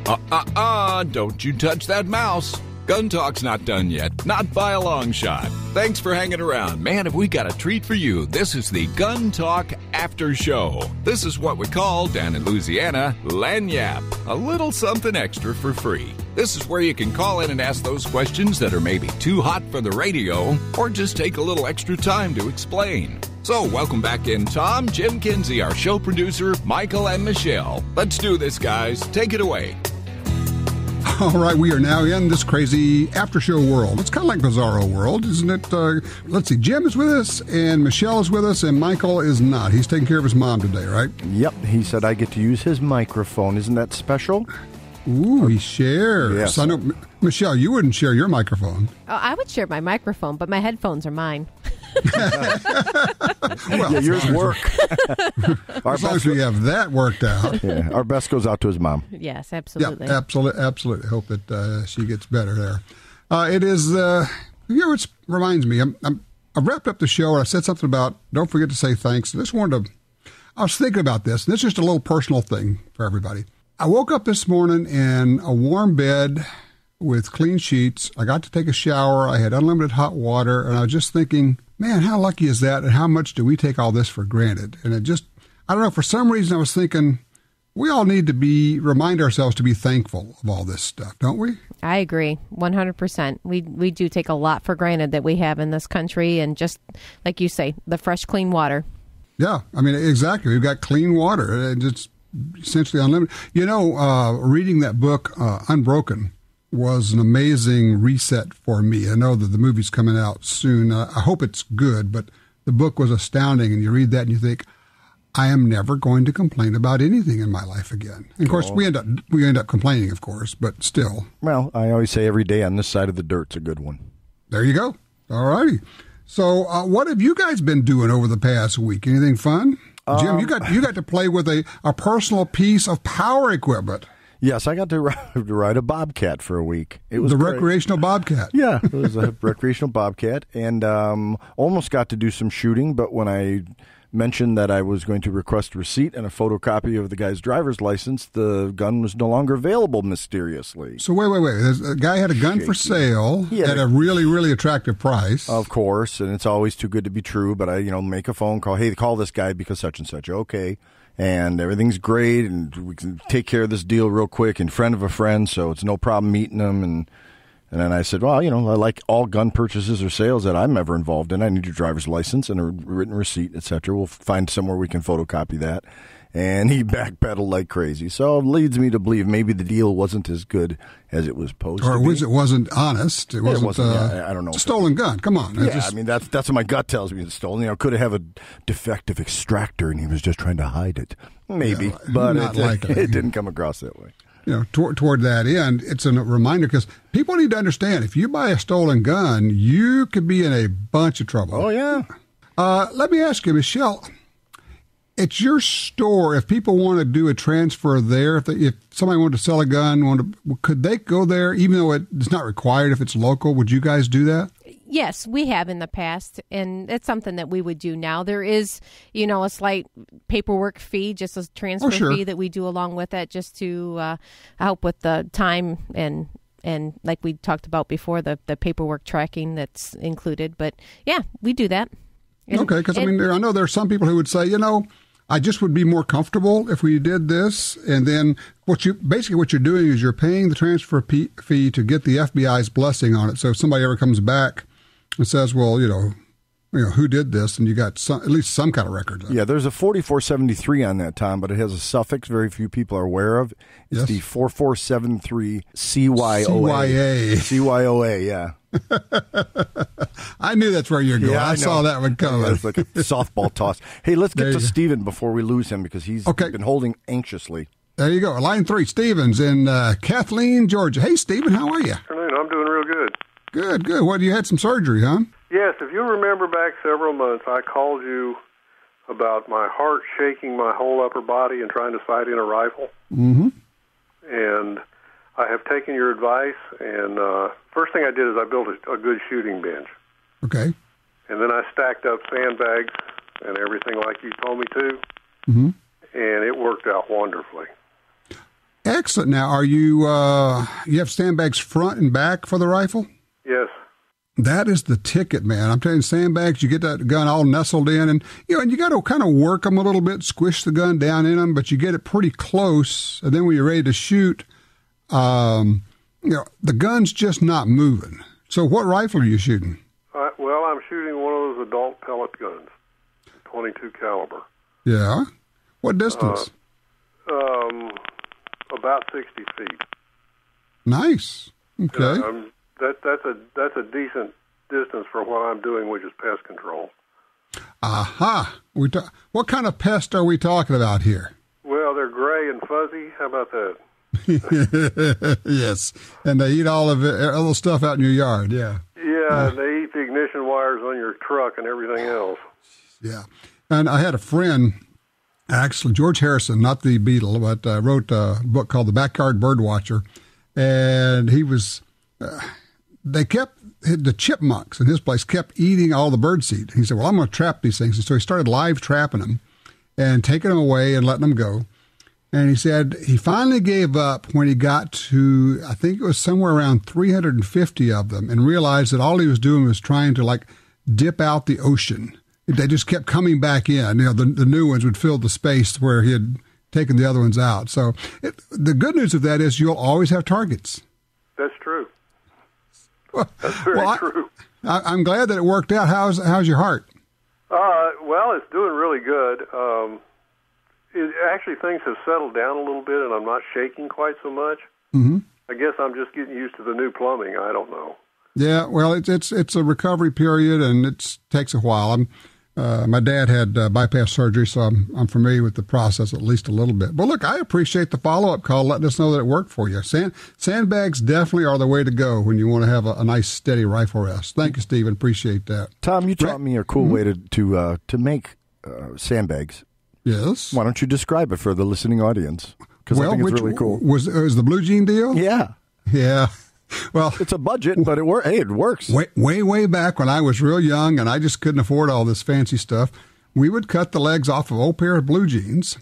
Don't you touch that mouse. Gun Talk's not done yet, not by a long shot. Thanks for hanging around. Man, have we got a treat for you. This is the Gun Talk After Show. This is what we call, down in Louisiana, lagniappe. A little something extra for free. This is where you can call in and ask those questions that are maybe too hot for the radio, or just take a little extra time to explain. So, welcome back in, Tom, Jim Kinsey, our show producer, Michael, and Michelle. Let's do this, guys. Take it away. All right, we are now in this crazy after-show world. It's kind of like Bizarro World, isn't it? Let's see, Jim is with us, and Michelle is with us, and Michael is not. He's taking care of his mom today, right? Yep, he said I get to use his microphone. Isn't that special? Ooh, he shares. Yes. I know, Michelle, you wouldn't share your microphone. Oh, I would share my microphone, but my headphones are mine. Well, yeah, yours work. As long as we have that worked out. Yeah, our best goes out to his mom. Yes, absolutely. Yeah, absolutely. Hope that she gets better there. It is, it reminds me, I wrapped up the show and I said something about don't forget to say thanks. I was thinking about this, and this is just a little personal thing for everybody. I woke up this morning in a warm bed with clean sheets. I got to take a shower. I had unlimited hot water, and I was just thinking, man, how lucky is that, and how much do we take all this for granted? And I don't know, for some reason I was thinking we all need to remind ourselves to be thankful of all this stuff, don't we? I agree, 100%. We do take a lot for granted that we have in this country, and just, like you say, the fresh, clean water. Yeah, I mean, exactly. We've got clean water, and it's essentially unlimited. You know, reading that book, Unbroken, was an amazing reset for me. I know that the movie's coming out soon. I hope it's good, but the book was astounding, and you read that and you think, I am never going to complain about anything in my life again. And of course, we end up complaining, of course, but still. Well, I always say every day on this side of the dirt's a good one. There you go. All righty. So what have you guys been doing over the past week? Anything fun? Jim, you got to play with a personal piece of power equipment. Yes, I got to ride a Bobcat for a week. It was the great. Recreational Bobcat. Yeah, it was a recreational Bobcat, and almost got to do some shooting, but when I mentioned that I was going to request a receipt and a photocopy of the guy's driver's license, the gun was no longer available mysteriously. So wait. A guy had a gun for sale at a really, really attractive price. Of course, and it's always too good to be true, but I, make a phone call. Hey, call this guy because such and such. Okay. And everything's great, and we can take care of this deal real quick, and friend of a friend, so it's no problem meeting them. And then I said, well, I like all gun purchases or sales that I'm ever involved in. I need your driver's license and a written receipt, etc. We'll find somewhere we can photocopy that. And he backpedaled like crazy. So it leads me to believe maybe the deal wasn't as good as it was supposed to be. Or it wasn't honest. It wasn't I don't know. It's a stolen gun. Come on. Yeah, that's what my gut tells me it's stolen. Could have a defective extractor and he was just trying to hide it. Maybe. Yeah, but it didn't come across that way. Toward that end, it's a reminder because people need to understand if you buy a stolen gun, you could be in a bunch of trouble. Oh, yeah. Let me ask you, Michelle. It's your store. If people want to do a transfer there, if somebody wanted to sell a gun, could they go there even though it's not required if it's local? Would you guys do that? Yes, we have in the past, and it's something that we would do now. There is, a slight paperwork fee, just a transfer fee that we do along with it just to help with the time and like we talked about before, the paperwork tracking that's included. But, yeah, we do that. Okay, because, I know there are some people who would say, I just would be more comfortable if we did this. And then what you're doing is you're paying the transfer fee to get the FBI's blessing on it. So if somebody ever comes back and says, well, who did this? And you got at least some kind of record. Yeah, there's a 4473 on that, Tom, but it has a suffix very few people are aware of. It's the 4473 CYOA. CYOA, yeah. I knew that's where you're going. Yeah, I saw that one coming. It's like a softball toss. Hey, let's get to Stephen before we lose him because he's been holding anxiously. There you go. Line 3, Stephen's in Kathleen, Georgia. Hey, Stephen, how are you? Afternoon. I'm doing real good. Good. What, you had some surgery, huh? Yes. If you remember back several months, I called you about my heart shaking my whole upper body and trying to sight in a rifle. Mm-hmm. And I have taken your advice, and first thing I did is I built a good shooting bench. Okay. And then I stacked up sandbags and everything like you told me to, mm-hmm. and it worked out wonderfully. Excellent. Now, are you you have sandbags front and back for the rifle? Yes. That is the ticket, man. I'm telling you, sandbags, you get that gun all nestled in, and you got to kind of work them a little bit, squish the gun down in them, but you get it pretty close, and then when you're ready to shoot, the gun's just not moving. So what rifle are you shooting? Well, I'm shooting one of those adult pellet guns, 22 caliber. Yeah. What distance? About 60 feet. Nice. Okay. That's a decent distance for what I'm doing, which is pest control. Aha. What kind of pest are we talking about here? Well, they're gray and fuzzy. How about that? Yes. And they eat all the stuff out in your yard, yeah. Yeah, and they eat the ignition wires on your truck and everything else. Yeah. And I had a friend, actually, George Harrison, not the Beatle, but wrote a book called The Backyard Birdwatcher. And he was... the chipmunks in his place kept eating all the birdseed. He said, well, I'm going to trap these things. And so he started live trapping them and taking them away and letting them go. And he said he finally gave up when he got to, I think it was somewhere around 350 of them, and realized that all he was doing was trying to dip out the ocean. They just kept coming back in. The new ones would fill the space where he had taken the other ones out. So the good news of that is you'll always have targets. That's true. That's very true. I'm glad that it worked out. How's your heart? Well, it's doing really good. Actually, things have settled down a little bit, and I'm not shaking quite so much. Mm-hmm. I guess I'm just getting used to the new plumbing. I don't know. Yeah, well, it's a recovery period, and it takes a while. My dad had bypass surgery, so I'm familiar with the process at least a little bit. But look, I appreciate the follow-up call, letting us know that it worked for you. Sandbags definitely are the way to go when you want to have a nice, steady rifle rest. Thank you, Stephen. Appreciate that. Tom, you taught me a cool way to make sandbags. Yes. Why don't you describe it for the listening audience? Because I think it's really cool. Was the blue jean deal? Yeah. Yeah. Well, it's a budget, but it works. Way back when I was real young and I just couldn't afford all this fancy stuff, we would cut the legs off of an old pair of blue jeans,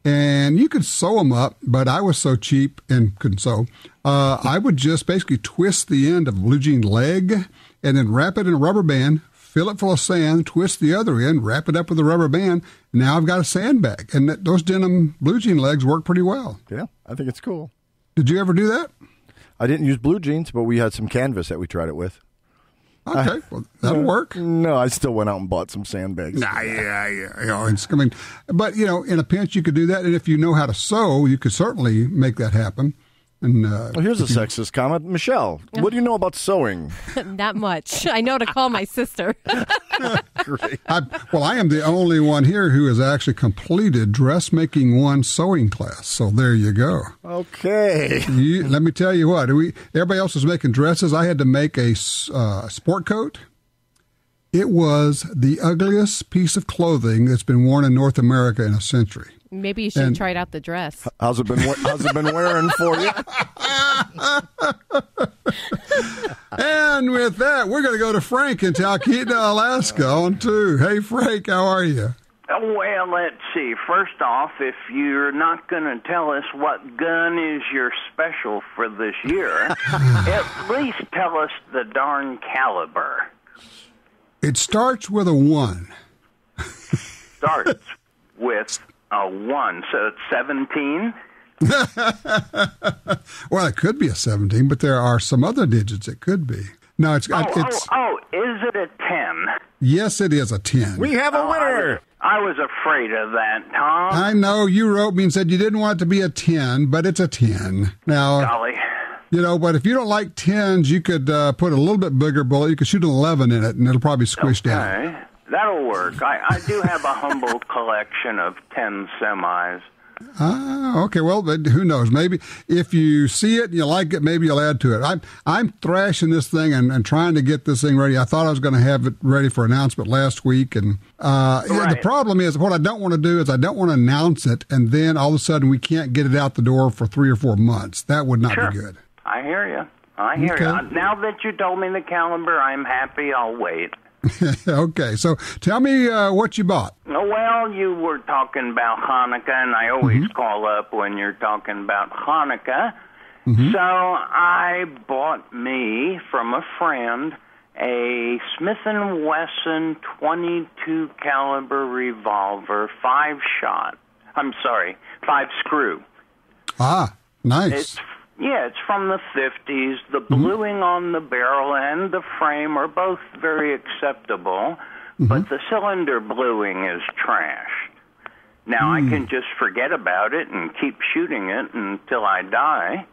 and you could sew them up, but I was so cheap and couldn't sew. I would just basically twist the end of a blue jean leg and then wrap it in a rubber band, fill it full of sand, twist the other end, wrap it up with a rubber band. Now I've got a sandbag, and those denim blue jean legs work pretty well. Yeah, I think it's cool. Did you ever do that? I didn't use blue jeans, but we had some canvas that we tried it with. Okay, well, that'll work. No, I still went out and bought some sandbags. Yeah. But in a pinch, you could do that, and if you know how to sew, you could certainly make that happen. And here's a sexist comment, Michelle. What do you know about sewing? Not much. I know to call my sister. Great. I am the only one here who has actually completed dressmaking 1 sewing class. So there you go. Okay. Let me tell you what. Everybody else was making dresses. I had to make a sport coat. It was the ugliest piece of clothing that's been worn in North America in a century. Maybe you should have tried out the dress. How's it been wearing for you? And with that, we're going to go to Frank in Talkeetna, Alaska on 2. Hey, Frank, how are you? Well, let's see. First off, if you're not going to tell us what gun is your special for this year, at least tell us the darn caliber. It starts with a 1. Starts with a 1, so it's 17? Well, it could be a 17, but there are some other digits it could be. No, it's... is it a 10? Yes, it is a 10. We have a winner! I was afraid of that, Tom. I know, you wrote me and said you didn't want it to be a 10, but it's a 10. Now... Golly. But if you don't like 10s, you could put a little bit bigger bullet. You could shoot an 11 in it, and it'll probably squish down. That'll work. I do have a humble collection of 10 semis. Okay. Well, but who knows? Maybe if you see it and you like it, maybe you'll add to it. I'm thrashing this thing and trying to get this thing ready. I thought I was going to have it ready for announcement last week, and the problem is what I don't want to do is I don't want to announce it, and then all of a sudden we can't get it out the door for 3 or 4 months. That would not be good. I hear you. Now that you told me the caliber, I'm happy. I'll wait. Okay, so tell me what you bought. Well, you were talking about Hanukkah, and I always call up when you're talking about Hanukkah. So I bought me, from a friend, a Smith & Wesson 22 caliber revolver, 5-screw. Ah, nice. It's from the 50s. The bluing on the barrel and the frame are both very acceptable, but the cylinder bluing is trash. Now, I can just forget about it and keep shooting it until I die,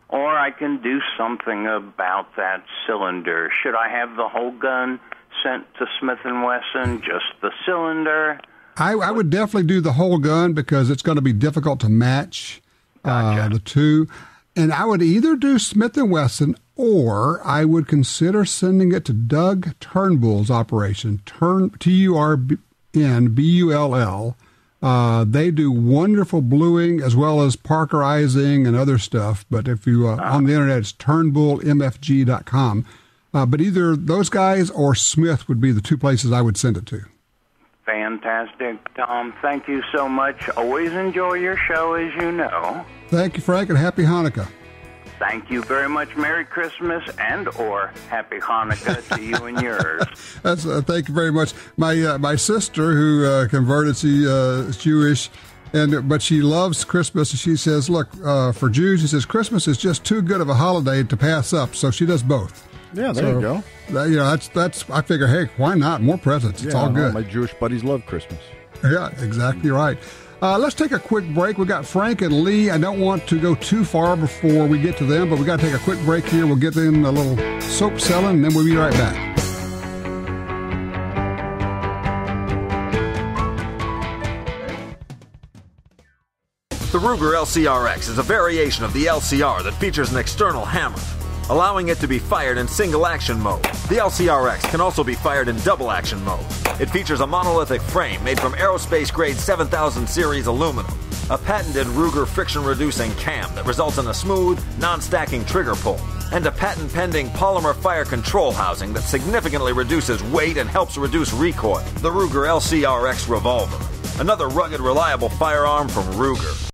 or I can do something about that cylinder. Should I have the whole gun sent to Smith & Wesson, just the cylinder? I would definitely do the whole gun because it's going to be difficult to match the two. And I would either do Smith & Wesson, or I would consider sending it to Doug Turnbull's operation, Turnbull. They do wonderful bluing as well as parkerizing and other stuff. But if you on the internet, it's turnbullmfg.com. But either those guys or Smith would be the two places I would send it to. Fantastic, Tom. Thank you so much. Always enjoy your show, as you know. Thank you, Frank, and happy Hanukkah. Thank you very much. Merry Christmas and/or Happy Hanukkah to you and yours. Thank you very much. My sister, who converted, is Jewish, but she loves Christmas. And she says, "Look, for Jews, she says Christmas is just too good of a holiday to pass up." So she does both. Yeah, there you go. That's. I figure, hey, why not? More presents. It's all good. My Jewish buddies love Christmas. Yeah, exactly right. Let's take a quick break. We got Frank and Lee. I don't want to go too far before we get to them, but we got to take a quick break here. We'll get in a little soap selling, and then we'll be right back. The Ruger LCRX is a variation of the LCR that features an external hammer, allowing it to be fired in single-action mode. The LCRX can also be fired in double-action mode. It features a monolithic frame made from aerospace-grade 7000 series aluminum, a patented Ruger friction-reducing cam that results in a smooth, non-stacking trigger pull, and a patent-pending polymer fire control housing that significantly reduces weight and helps reduce recoil. The Ruger LCRX Revolver, another rugged, reliable firearm from Ruger.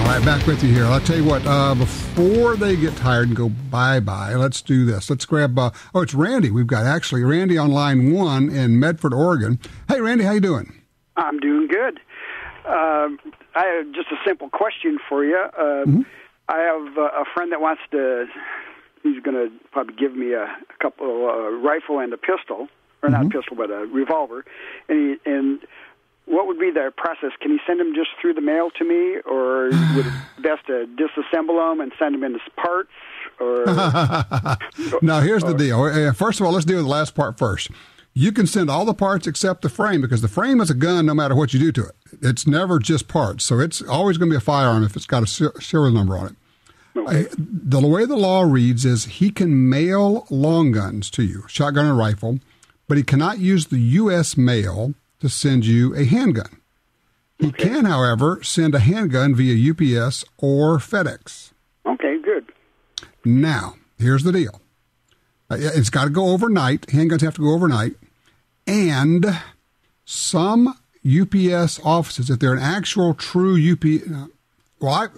All right, back with you here. I'll tell you what, before they get tired and go bye-bye, let's do this. Let's grab, it's Randy. We've got actually Randy on line 1 in Medford, Oregon. Hey, Randy, how you doing? I'm doing good. I have just a simple question for you. I have a friend that wants he's going to probably give me a couple, rifle and a pistol, or not a pistol, but a revolver, and what would be the process? Can you send them just through the mail to me, or would it be best to disassemble them and send them in parts? Or No, here's the deal. First of all, let's deal with the last part first. You can send all the parts except the frame, because the frame is a gun no matter what you do to it. It's never just parts, so it's always going to be a firearm if it's got a serial number on it. Okay. The way the law reads is he can mail long guns to you, shotgun or rifle, but he cannot use the U.S. mail to send you a handgun. He can, however, send a handgun via UPS or FedEx. Okay, good. Now, here's the deal. It's got to go overnight. Handguns have to go overnight. And some UPS offices, if they're an actual true UPS, I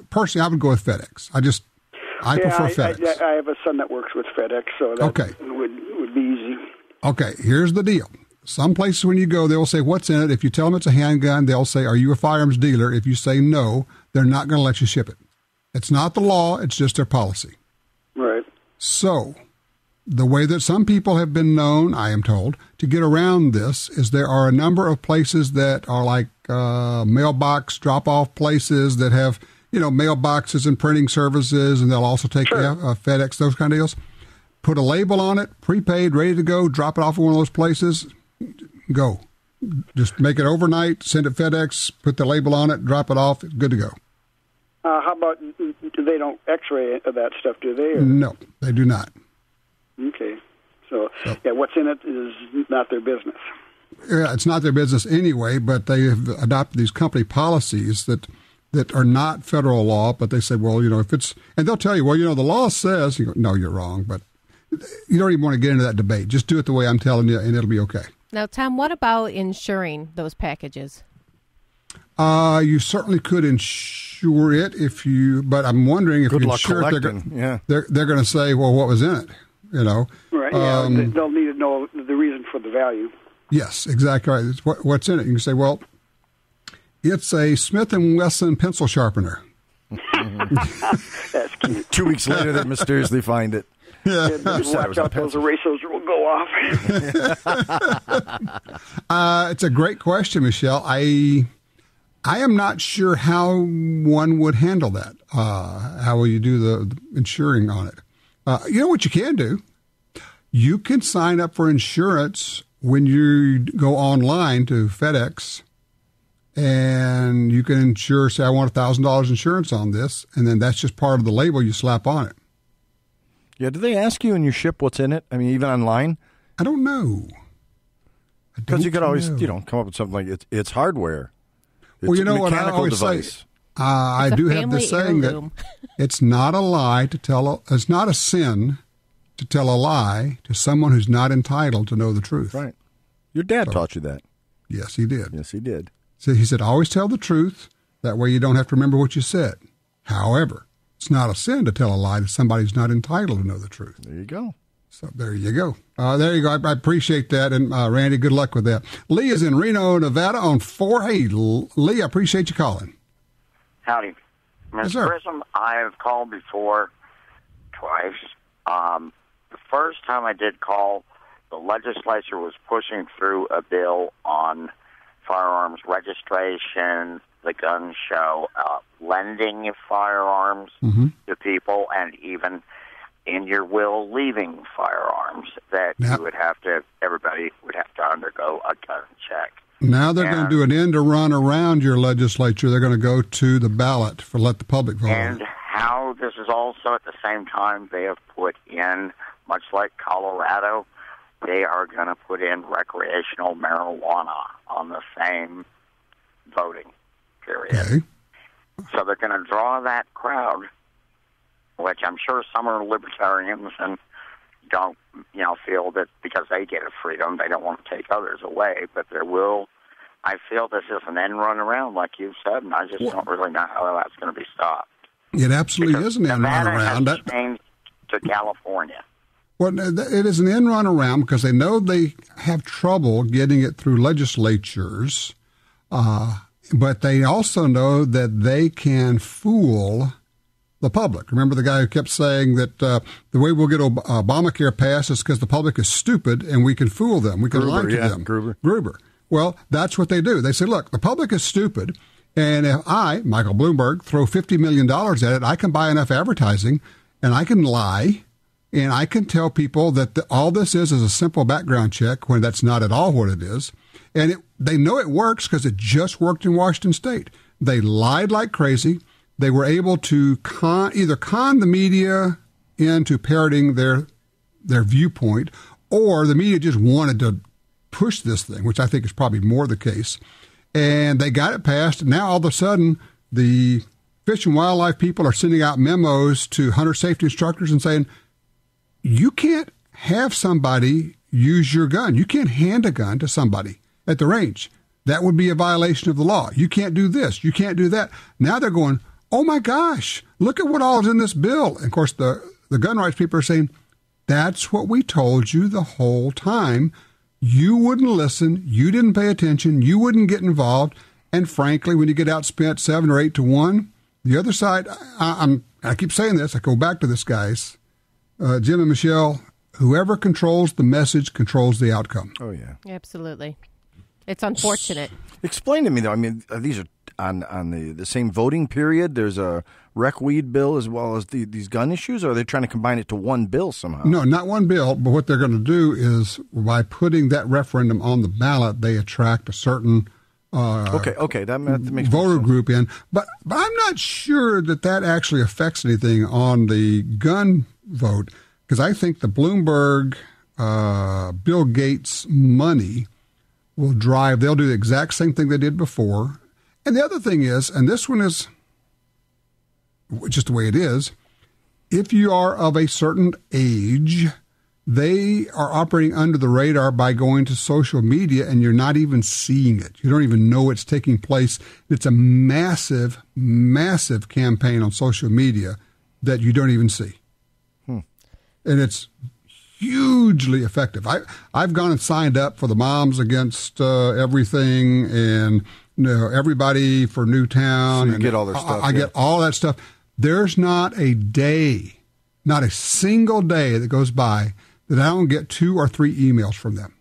would go with FedEx. I prefer FedEx. I have a son that works with FedEx, so that would be easy. Okay, here's the deal. Some places when you go, they'll say, what's in it? If you tell them it's a handgun, they'll say, are you a firearms dealer? If you say no, they're not going to let you ship it. It's not the law. It's just their policy. Right. So the way that some people have been known, I am told, to get around this is there are a number of places that are like mailbox drop-off places that have, mailboxes and printing services, and they'll also take FedEx, those kind of deals. Put a label on it, prepaid, ready to go, drop it off at one of those places, go. Just make it overnight, send it FedEx, put the label on it, drop it off, it's good to go. How about, they don't x-ray that stuff, do they? Or? No, they do not. Okay. So, what's in it is not their business. Yeah, it's not their business anyway, but they have adopted these company policies that are not federal law, but they say, well, if it's, and they'll tell you, well, the law says, you go, no, you're wrong, but you don't even want to get into that debate. Just do it the way I'm telling you, and it'll be okay. Now, Tom, what about insuring those packages? You certainly could insure it but I'm wondering if you insure it, they're going to say, well, what was in it? Right. They'll need to know the reason for the value. Yes, exactly right. It's what's in it. You can say, well, it's a Smith & Wesson pencil sharpener. That's cute. 2 weeks later, they mysteriously find it. Yeah. Those erasers will go off. It's a great question, Michelle. I am not sure how one would handle that. How will you do the insuring on it? You know what you can do? You can sign up for insurance when you go online to FedEx, and you can insure, say, I want $1,000 insurance on this, and then that's just part of the label you slap on it. Yeah, do they ask you when you ship what's in it? I mean, even online? I don't know. Because you could always, come up with something like it's hardware. It's well, you know what I always device. Say? I do have this saying that it's not a lie to tell. It's not a sin to tell a lie to someone who's not entitled to know the truth. Right. Your dad taught you that. Yes, he did. Yes, he did. So he said, always tell the truth. That way you don't have to remember what you said. However, it's not a sin to tell a lie to somebody who's not entitled to know the truth. There you go. So there you go. There you go. I appreciate that. And Randy, good luck with that. Lee is in Reno, Nevada on 4. Hey, Lee, I appreciate you calling. Howdy. Mr. Gresham, I have called before twice. The first time I did call, the legislature was pushing through a bill on firearms registration, the gun show, lending firearms to people, and even in your will leaving firearms that everybody would have to undergo a gun check. Now they're going to do an end to run around your legislature. They're going to go to the ballot for let the public vote. And how this is also at the same time they have put in, much like Colorado, they are going to put in recreational marijuana on the same voting period. Okay. So they're going to draw that crowd, which I'm sure some are libertarians and don't, feel that because they get a freedom, they don't want to take others away. But I feel this is an end run around, like you said, and I just don't really know how that's going to be stopped. It absolutely is an end run around. Has changed to California. Well, it is an end run around because they know they have trouble getting it through legislatures, but they also know that they can fool the public. Remember the guy who kept saying that the way we'll get Obamacare passed is because the public is stupid and we can fool them. We can lie to them. Gruber. Well, that's what they do. They say, look, the public is stupid, and if I, Michael Bloomberg, throw $50 million at it, I can buy enough advertising, and I can lie, and I can tell people that all this is a simple background check when that's not at all what it is. And they know it works because it just worked in Washington State. They lied like crazy. They were able to either con the media into parroting their viewpoint, or the media just wanted to push this thing, which I think is probably more the case. And they got it passed. And now all of a sudden, the Fish and Wildlife people are sending out memos to hunter safety instructors and saying, you can't have somebody use your gun. You can't hand a gun to somebody at the range. That would be a violation of the law. You can't do this. You can't do that. Now they're going, oh my gosh, look at what all is in this bill. And of course, the gun rights people are saying, that's what we told you the whole time. You wouldn't listen. You didn't pay attention. You wouldn't get involved. And frankly, when you get outspent 7 or 8 to 1, the other side, I keep saying this, I go back to this, guys. Jim and Michelle, whoever controls the message controls the outcome. Oh, yeah. Absolutely. It's unfortunate. Explain to me, though. I mean, these are on the same voting period. There's a rec weed bill as well as these gun issues, or are they trying to combine it to one bill somehow? No, not one bill. But what they're going to do is by putting that referendum on the ballot, they attract a certain okay, that makes voter sense. group in. But I'm not sure that actually affects anything on the gun vote, because I think the Bloomberg, Bill Gates money will drive. They'll do the exact same thing they did before. And the other thing is, and this one is just the way it is, if you are of a certain age, they are operating under the radar by going to social media, and you're not even seeing it. You don't even know it's taking place. It's a massive, massive campaign on social media that you don't even see. And it's hugely effective. I've gone and signed up for the Moms Against Everything and everybody for Newtown. So you get all their stuff. I get all that stuff. There's not a day, not a single day that goes by that I don't get 2 or 3 emails from them.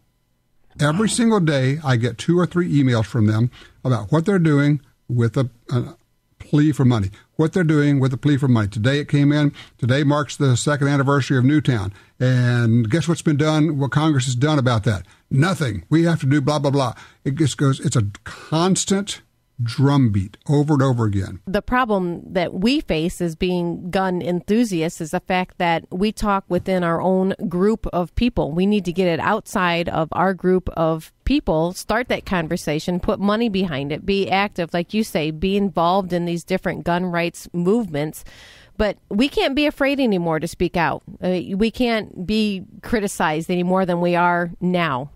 Every single day I get 2 or 3 emails from them about what they're doing with a plea for money. What they're doing with the plea for money. Today it came in. Today marks the 2nd anniversary of Newtown. And guess what's been done? What Congress has done about that? Nothing. We have to do blah, blah, blah. It just goes, it's a constant drumbeat over and over again. The problem that we face as being gun enthusiasts is the fact that we talk within our own group of people. We need to get it outside of our group of people, start that conversation, put money behind it, be active, like you say, be involved in these different gun rights movements. But we can't be afraid anymore to speak out. We can't be criticized any more than we are now.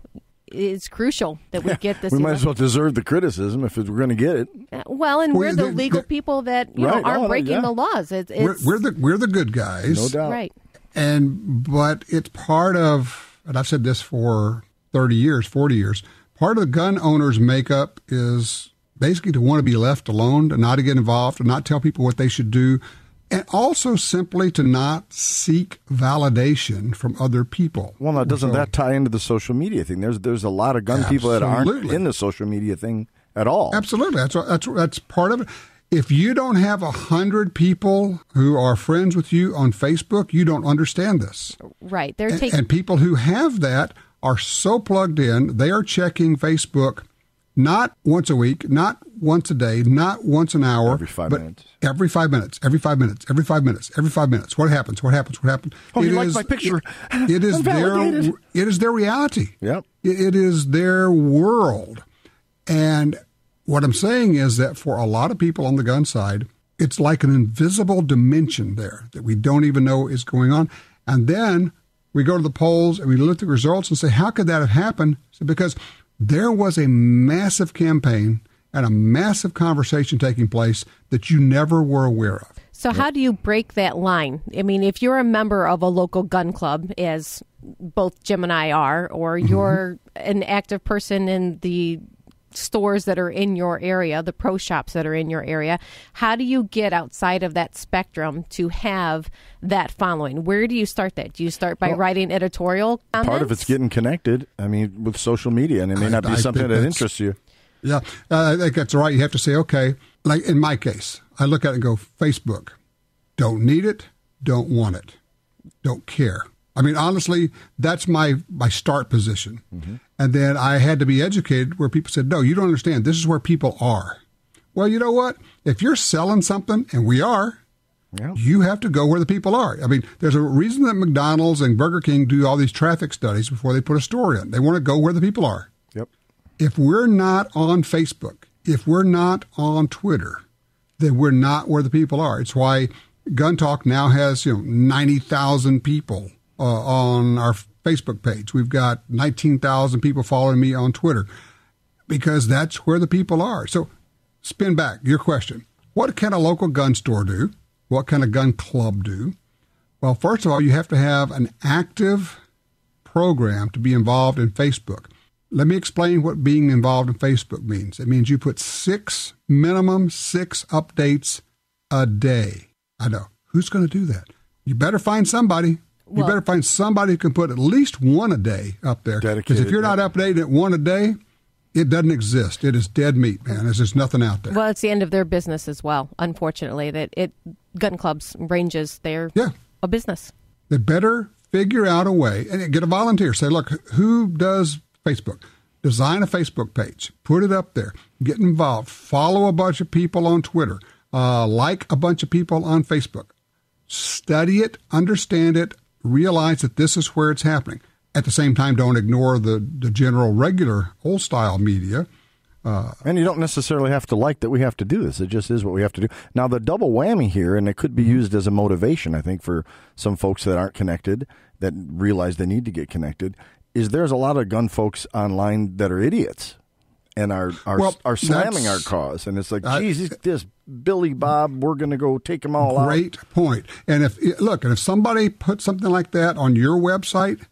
It's crucial that we get this. We might as well deserve the criticism if we're going to get it. Well, and we're the legal people that aren't breaking the laws. We're the good guys, no doubt. Right. But it's part of, and I've said this for 30 years, 40 years. Part of the gun owner's makeup is basically to want to be left alone, to not to get involved, to not tell people what they should do. And also simply to not seek validation from other people. Well, now, doesn't that tie into the social media thing? There's a lot of gun people that aren't in the social media thing at all. Absolutely. That's part of it. If you don't have 100 people who are friends with you on Facebook, you don't understand this. Right. And people who have that are so plugged in, they are checking Facebook not once a week, not once a day, not once an hour. Every 5 minutes. Every 5 minutes, every 5 minutes, every 5 minutes, every 5 minutes. What happens? What happens? What happens? Oh, you like my picture. It is their reality. Yep. It is their world. And what I'm saying is that for a lot of people on the gun side, it's like an invisible dimension there that we don't even know is going on. And then we go to the polls and we look at the results and say, how could that have happened? Because there was a massive campaign and a massive conversation taking place that you never were aware of. So how do you break that line? I mean, if you're a member of a local gun club, as both Jim and I are, or you're an active person in the stores that are in your area, the pro shops that are in your area, how do you get outside of that spectrum to have that following? Where do you start that? Do you start by writing editorial comments? Part of it's getting connected, with social media, and it may not be something that interests you. Yeah, I think that's right. You have to say, okay, like in my case, I look at it and go, Facebook, don't need it, don't want it, don't care. I mean, honestly, that's my start position. Mm-hmm. And then I had to be educated where people said, no, you don't understand. This is where people are. Well, you know what? If you're selling something, and we are, you have to go where the people are. I mean, there's a reason that McDonald's and Burger King do all these traffic studies before they put a store in. They want to go where the people are. Yep. If we're not on Facebook, if we're not on Twitter, then we're not where the people are. It's why Gun Talk now has 90,000 people on our Facebook page. We've got 19,000 people following me on Twitter because that's where the people are. So spin back your question. What can a local gun store do? What can a gun club do? Well, first of all, you have to have an active program to be involved in Facebook. Let me explain what being involved in Facebook means. It means you put minimum six updates a day. I know. Who's going to do that? You better find somebody. You better find somebody who can put at least one a day up there. Because if you're not updating it one a day, it doesn't exist. It is dead meat, man. There's just nothing out there. Well, it's the end of their business as well, unfortunately, that gun clubs, ranges, they're a business. They better figure out a way and get a volunteer. Say, look, who does Facebook? Design a Facebook page. Put it up there. Get involved. Follow a bunch of people on Twitter. Like a bunch of people on Facebook. Study it. Understand it. Realize that this is where it's happening. At the same time, don't ignore the general, regular, old-style media. And you don't necessarily have to like that we have to do this. It just is what we have to do. Now, the double whammy here, and it could be used as a motivation, I think, for some folks that aren't connected, that realize they need to get connected, is there's a lot of gun folks online that are idiots and are slamming our cause. And it's like, geez, this Billy Bob, we're going to go take them all out. Great point. And if somebody puts something like that on your website,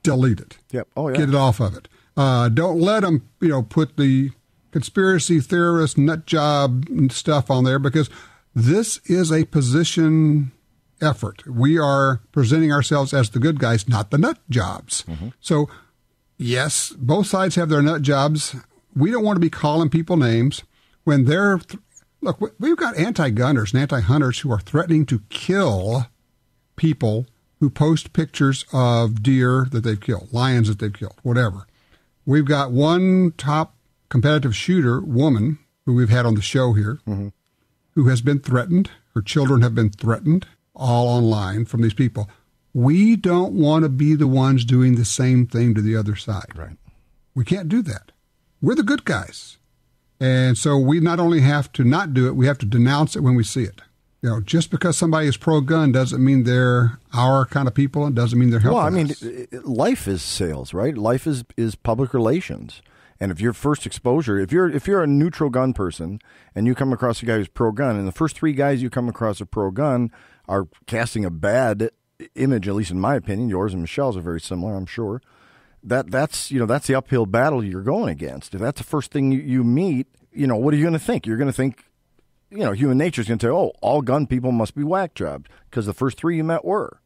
delete it. Yep. Oh, yeah. Get it off of it. Don't let them, put the conspiracy theorist nut job stuff on there, because this is a position effort. We are presenting ourselves as the good guys, not the nut jobs. Mm-hmm. So, yes, both sides have their nut jobs. We don't want to be calling people names when they're... Look, we've got anti-gunners and anti-hunters who are threatening to kill people who post pictures of deer that they've killed, lions that they've killed, whatever. We've got one top competitive shooter woman who we've had on the show here, mm-hmm. who has been threatened. Her children have been threatened, all online from these people. We don't want to be the ones doing the same thing to the other side. Right. We can't do that. We're the good guys. And so we not only have to not do it, we have to denounce it when we see it. Just because somebody is pro-gun doesn't mean they're our kind of people and doesn't mean they're helping us. Life is sales, right? Life is public relations. And if your first exposure, if you're a neutral gun person and you come across a guy who's pro-gun, and the first 3 guys you come across a pro-gun are casting a bad image, at least in my opinion, yours and Michelle's are very similar, I'm sure. That's the uphill battle you're going against. If that's the first thing you meet, what are you going to think? You're going to think, human nature is going to say, oh, all gun people must be whack jobs because the first 3 you met were.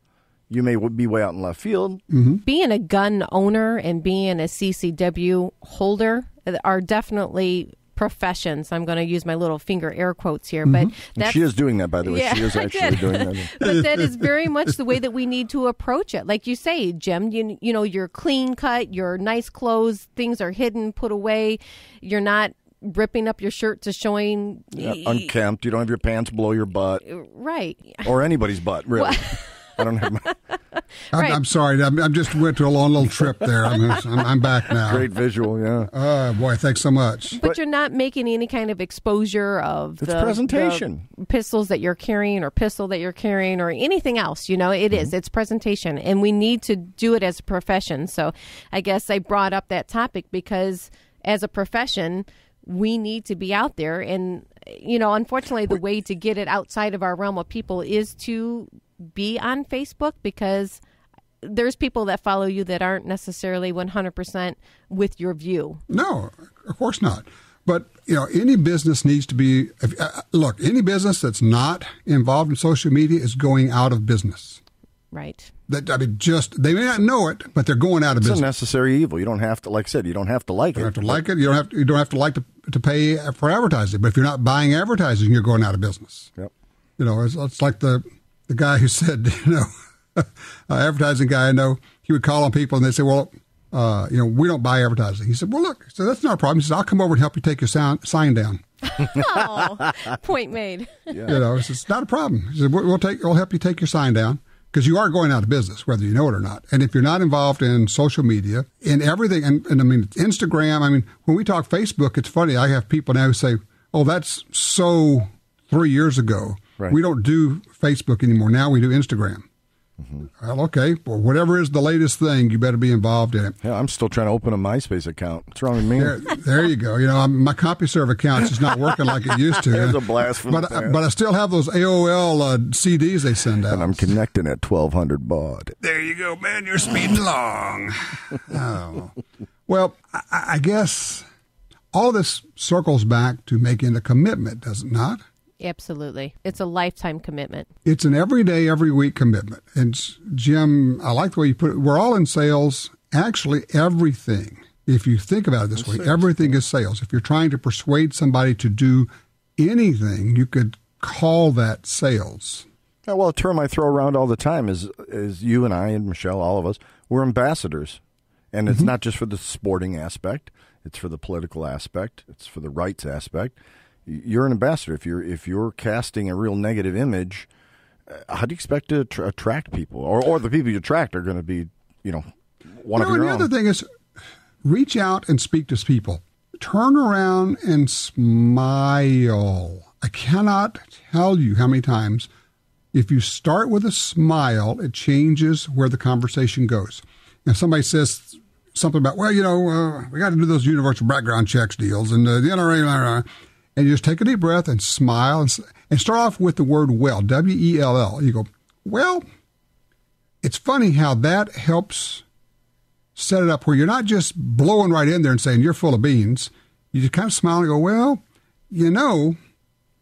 You may be way out in left field. Mm-hmm. Being a gun owner and being a CCW holder are definitely professions. I'm going to use my little finger air quotes here, but she is doing that, by the way. Yeah, she is actually doing that. But that is very much the way that we need to approach it. Like you say, Jim, you're clean cut, your nice clothes, things are hidden, put away. You're not ripping up your shirt to showing unkempt. You don't have your pants below your butt, right? Or anybody's butt, really. Well, I don't have my... I'm sorry. I just went to a long little trip there. I'm back now. Great visual, yeah. Oh, boy, thanks so much. But you're not making any kind of exposure of the presentation. The pistols that you're carrying or pistol that you're carrying or anything else. It's presentation. And we need to do it as a profession. So I guess I brought up that topic because as a profession, we need to be out there. And, unfortunately, the way to get it outside of our realm of people is to be on Facebook, because there's people that follow you that aren't necessarily 100% with your view. No, of course not. But, any business needs to be, any business that's not involved in social media is going out of business. Right. They may not know it, but they're going out of business. It's a necessary evil. You don't have to, like I said, you don't have to like it. You don't have to like it. You don't have to like to pay for advertising. But if you're not buying advertising, you're going out of business. Yep. It's like the guy who said, advertising guy I know, he would call on people and they'd say, well, we don't buy advertising. He said, well, look, so that's not a problem. He said, I'll come over and help you take your sign down. Oh, point made. Yeah. It's not a problem. He said, we'll help you take your sign down, because you are going out of business, whether you know it or not. And if you're not involved in social media, in everything, and Instagram, when we talk Facebook, it's funny. I have people now who say, oh, that's so 3 years ago. Right. We don't do Facebook anymore. Now we do Instagram. Mm-hmm. Well, okay. Well, whatever is the latest thing, you better be involved in it. Yeah, I'm still trying to open a MySpace account. What's wrong with me? There you go. My CompuServe account is not working like it used to. There's a blast from but I still have those AOL CDs they send out. And I'm connecting at 1200 baud. There you go, man. You're speeding along. Oh. Well, I guess all this circles back to making a commitment, does it not? Absolutely. It's a lifetime commitment. It's an every day, every week commitment. And Jim, I like the way you put it. We're all in sales. Actually, everything, if you think about it this way, everything is sales. If you're trying to persuade somebody to do anything, you could call that sales. Yeah, well, a term I throw around all the time is you and I and Michelle, all of us, we're ambassadors. And it's not just for the sporting aspect. It's for the political aspect. It's for the rights aspect. You're an ambassador. If you're casting a real negative image, how do you expect to attract people? Or the people you attract are going to be, one of your own. The other thing is, reach out and speak to people. Turn around and smile. I cannot tell you how many times, If you start with a smile, it changes where the conversation goes. If somebody says something about, well, we got to do those universal background checks deals and the NRA, and you just take a deep breath and smile and start off with the word well, W-E-L-L. You go, well, it's funny how that helps set it up where you're not just blowing right in there and saying you're full of beans. You just kind of smile and go, well,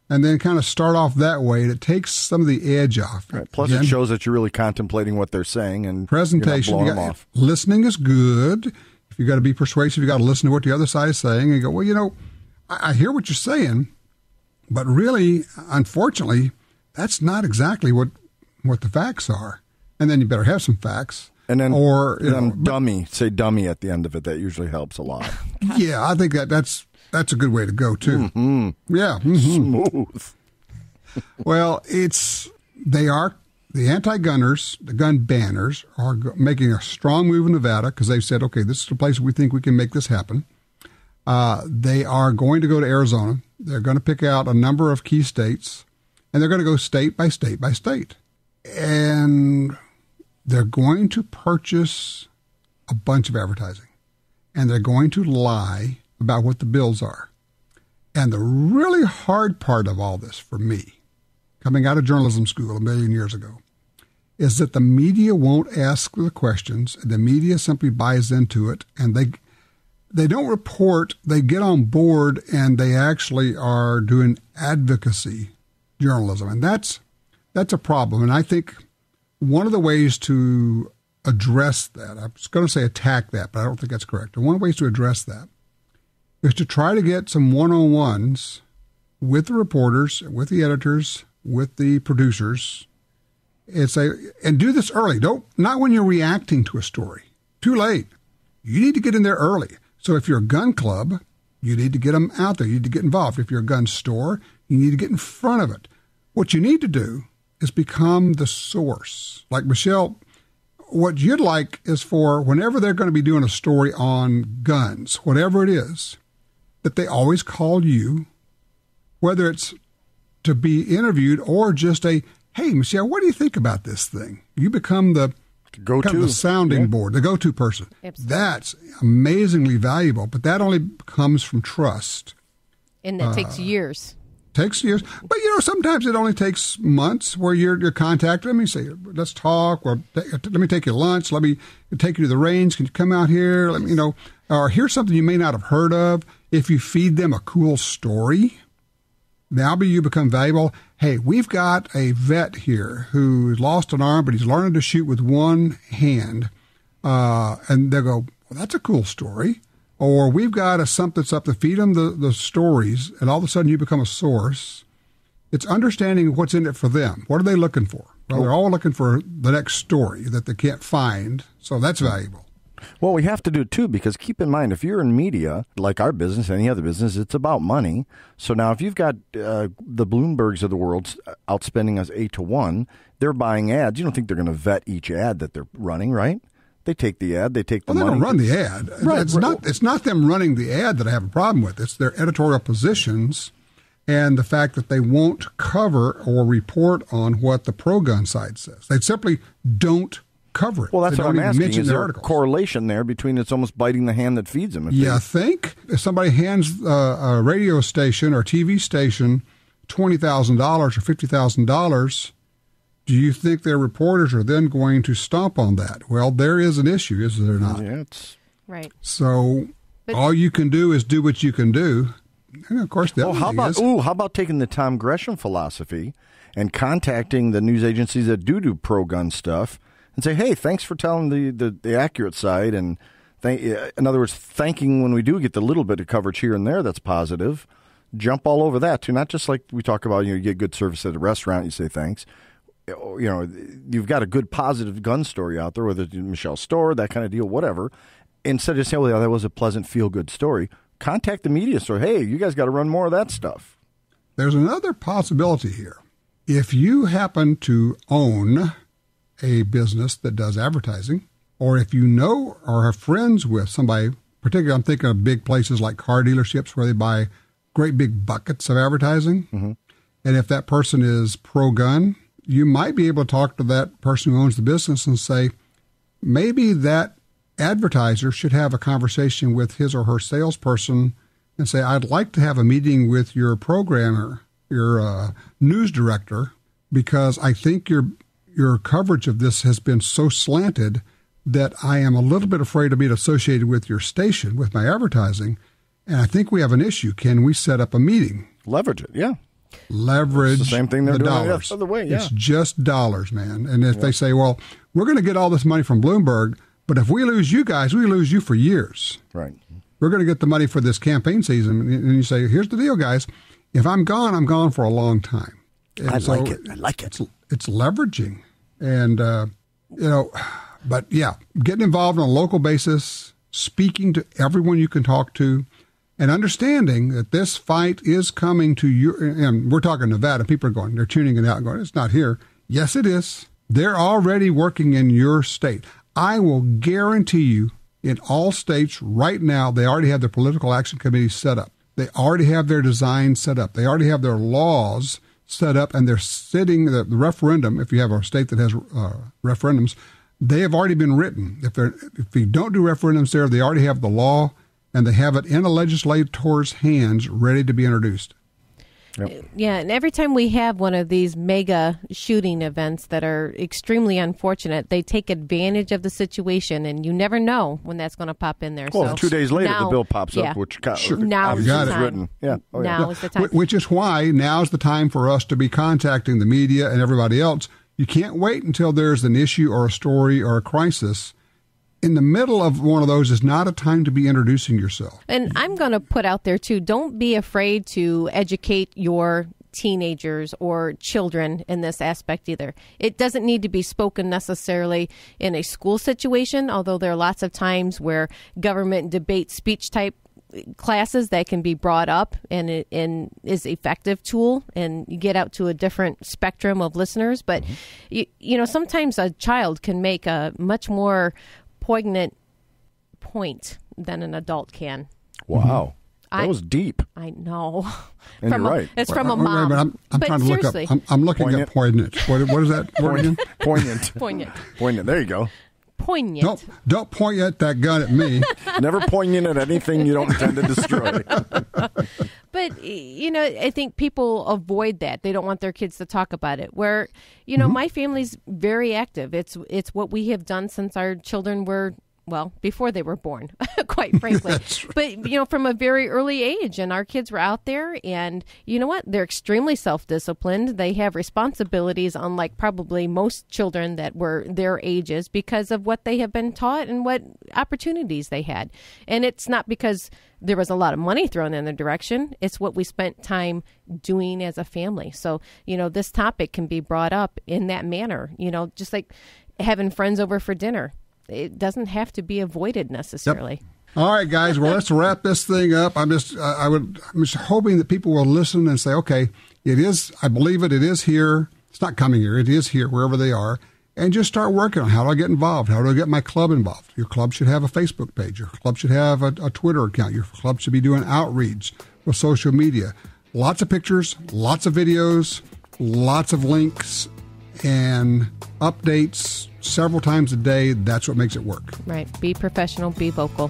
and then kind of start off that way, and it takes some of the edge off. Right. Plus, it shows that you're really contemplating what they're saying and presentation. You're not blowing them off. Listening is good. If you got to be persuasive, you got to listen to what the other side is saying, and you go, well, I hear what you're saying, but really, unfortunately, that's not exactly what the facts are. And then you better have some facts. And then, dummy. Say dummy at the end of it. That usually helps a lot. Yeah, I think that's a good way to go, too. Mm-hmm. Yeah. Mm-hmm. Smooth. Well, the anti-gunners, the gun banners, are making a strong move in Nevada because they've said, okay, this is the place we think we can make this happen. They are going to go to Arizona. They're going to pick out a number of key states, and they're going to go state by state by state. And they're going to purchase a bunch of advertising, and they're going to lie about what the bills are. And the really hard part of all this for me, coming out of journalism school a million years ago, is that the media won't ask the questions. The media simply buys into it, and they don't report. They get on board, and they actually are doing advocacy journalism, and that's a problem. And I think one of the ways to address that, I was going to say attack that, but I don't think that's correct. One of the ways to address that is to try to get some one-on-ones with the reporters, with the editors, with the producers, and do this early. Not when you're reacting to a story. Too late. You need to get in there early. So if you're a gun club, you need to get them out there. You need to get involved. If you're a gun store, you need to get in front of it. What you need to do is become the source. Like Michelle, what you'd like is for whenever they're going to be doing a story on guns, whatever it is, that they always call you, whether it's to be interviewed or just hey, Michelle, what do you think about this thing? You become the the sounding board, the go-to person. Absolutely. That's amazingly valuable, but that only comes from trust. And that takes years. Takes years. But, sometimes it only takes months where you're contacted. Let me say, let's talk. Well, let me take you to lunch. Let me take you to the range. Can you come out here? Let me, or here's something you may not have heard of. If you feed them a cool story, now you become valuable. Hey, we've got a vet here who's lost an arm, but he's learning to shoot with one hand. And they'll go, well, that's a cool story. Or we've got a something that's up to feed them the stories, and all of a sudden you become a source. It's understanding what's in it for them. What are they looking for? Well, they're all looking for the next story that they can't find, so that's valuable. Well, we have to do it, too, because keep in mind, if you're in media, like our business, any other business, it's about money. So now if you've got the Bloombergs of the world outspending us 8-1, they're buying ads. You don't think they're going to vet each ad that they're running, right? They take the ad. They take the money. They don't run the ad. Right. It's not them running the ad that I have a problem with. It's their editorial positions and the fact that they won't cover or report on what the pro-gun side says. They simply don't cover it. Well, that's what I'm asking. Is there articles. A correlation there between it's almost biting the hand that feeds them? I think if somebody hands a radio station or TV station $20,000 or $50,000, do you think their reporters are then going to stomp on that? Well, there is an issue, is there not? Yeah, it's right. So all you can do is do what you can do. And of course, how about taking the Tom Gresham philosophy and contacting the news agencies that do pro-gun stuff and say, hey, thanks for telling the accurate side, and in other words, thanking when we do get the little bit of coverage here and there that's positive. Jump all over that too, not just like we talk about. You get good service at a restaurant, you say thanks. You've got a good positive gun story out there, whether it's Michelle's store, that kind of deal, whatever. Instead of saying, well, that was a pleasant, feel-good story, contact the media store. Hey, you guys got to run more of that stuff. There's another possibility here. If you happen to own a business that does advertising, or if you know or are friends with somebody, particularly I'm thinking of big places like car dealerships where they buy great big buckets of advertising, and if that person is pro-gun, you might be able to talk to that person who owns the business and say, maybe that advertiser should have a conversation with his or her salesperson and say, I'd like to have a meeting with your programmer, your news director, because I think your coverage of this has been so slanted that I am a little bit afraid of being associated with your station, with my advertising, and I think we have an issue. Can we set up a meeting? Leverage it, yeah. Leverage it's the same thing they're doing dollars. The other way, yeah. It's just dollars, man. And if they say, well, we're going to get all this money from Bloomberg, but if we lose you guys, we lose you for years. Right. We're going to get the money for this campaign season. And you say, here's the deal, guys. If I'm gone for a long time. And I like it. It's leveraging. And, but yeah, getting involved on a local basis, speaking to everyone you can talk to, and understanding that this fight is coming to you. And we're talking Nevada. People are going, they're tuning it out and going, it's not here. Yes, it is. They're already working in your state. I will guarantee you in all states right now, they already have their political action committees set up. They already have their design set up. They already have their laws set up, and they're sitting the referendum. If you have a state that has referendums, they have already been written. If you don't do referendums there, they already have the law, and they have it in a legislator's hands ready to be introduced. Yep. Yeah, and every time we have one of these mega shooting events that are extremely unfortunate, they take advantage of the situation, and you never know when that's going to pop in there. Well, so 2 days later, now, the bill pops up, which now is the time. Written. Yeah. Oh, yeah. Now is the time. Which is why now's the time for us to be contacting the media and everybody else. You can't wait until there's an issue or a story or a crisis. In the middle of one of those is not a time to be introducing yourself. And I'm going to put out there, too, don't be afraid to educate your teenagers or children in this aspect either. It doesn't need to be spoken necessarily in a school situation, although there are lots of times where government debate speech type classes that can be brought up and is effective tool, and you get out to a different spectrum of listeners. But, sometimes a child can make a much more poignant point than an adult can. Wow. That was deep. I know. And you're right. It's from a mom. I'm trying to look up. I'm looking up poignant. What is that word again? Poignant. Poignant. There you go. Poignant. Don't point at that gun at me. Never poignant at anything you don't intend to destroy. But, I think people avoid that. They don't want their kids to talk about it. Where, my family's very active. It's what we have done since our children were, before they were born, quite frankly. Right. But, from a very early age, and our kids were out there, and you know what? They're extremely self-disciplined. They have responsibilities, unlike probably most children that were their ages, because of what they have been taught and what opportunities they had. And it's not because there was a lot of money thrown in their direction. It's what we spent time doing as a family. So, this topic can be brought up in that manner, just like having friends over for dinner. It doesn't have to be avoided necessarily. Yep. All right, guys. Well, let's wrap this thing up. I'm just hoping that people will listen and say, okay, it is. I believe it. It is here. It's not coming here. It is here wherever they are, and just start working on how do I get involved? How do I get my club involved? Your club should have a Facebook page. Your club should have a Twitter account. Your club should be doing outreach with social media. Lots of pictures, lots of videos, lots of links, and updates several times a day. That's what makes it work. Right. Be professional, be vocal.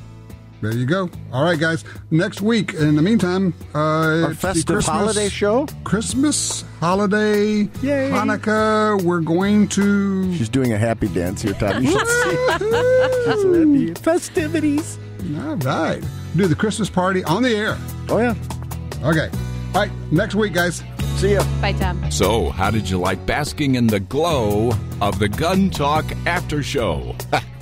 There you go. All right, guys. Next week, in the meantime, our festive holiday show. Christmas, holiday, yay. Hanukkah. We're going to... She's doing a happy dance here, Tom. You should see. Festivities. All right. Do the Christmas party on the air. Oh, yeah. Okay. All right. Next week, guys. See ya. Bye, Tom. So, how did you like basking in the glow of the Gun Talk After Show?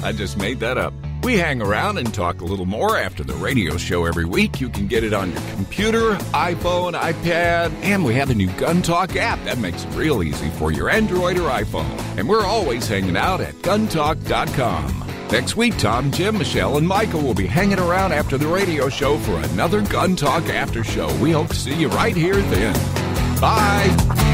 I just made that up. We hang around and talk a little more after the radio show every week. You can get it on your computer, iPhone, iPad, and we have a new Gun Talk app that makes it real easy for your Android or iPhone. And we're always hanging out at guntalk.com. Next week, Tom, Jim, Michelle, and Michael will be hanging around after the radio show for another Gun Talk After Show. We hope to see you right here then. Bye.